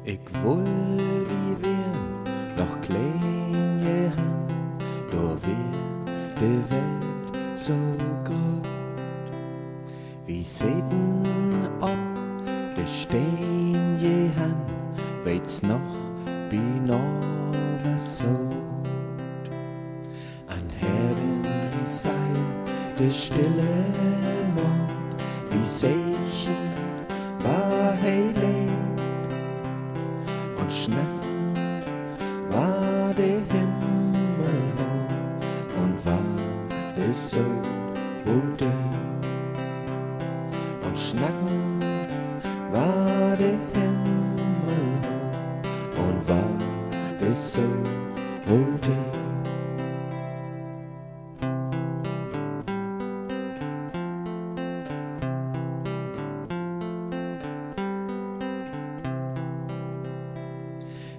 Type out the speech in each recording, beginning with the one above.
Ich will wie wir noch klein Jehann, da wär de Welt so groß. Wie säten ob de Stein Jehann, weit's noch genau was so. An Herren sei de stille Mond, wie Seichen war heilig. Und schnacken war der Himmel hoch und war es so wohl der. Und schnacken war der Himmel hoch und war es so wohl der.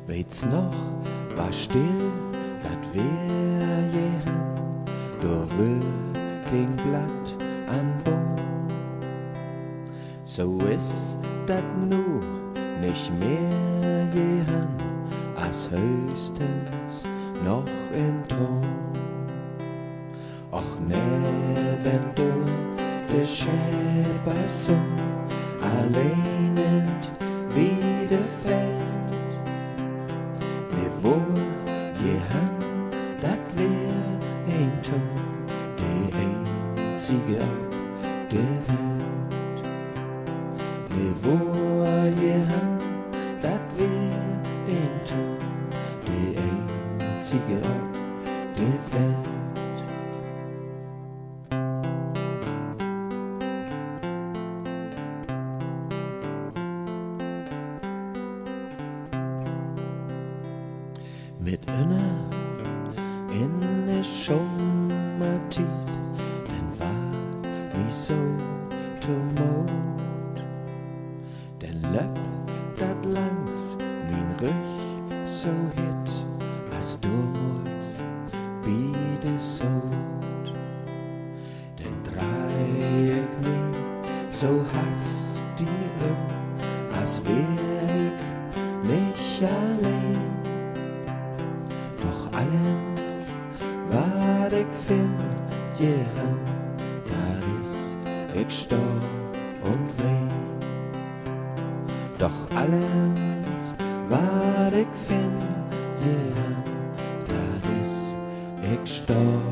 Weit's noch war still, dat wär Jehann, da rühr kein Blatt an Baum. So ist dat nu nicht mehr Jehann, als höchstens noch in Traum. Och ne, wenn du de Schäber so allein nicht wieder fällt. Wo Jehann, dat wär ein Ton, der einzige auf der Welt. Wo Jehann, dat wär ein Ton, der einzige auf der Welt. Mit in der Sommertid, dann war mi so tumult. Dann löpp dat langs min Rüch so hit, als damals bi de Sod. Dann drei ich mi so hastig als wär ich nicht allein. Doch alles, wat ich find, Jehann, dat is ich stor und weh. Doch alles, wat ich find, Jehann, dat is ich stor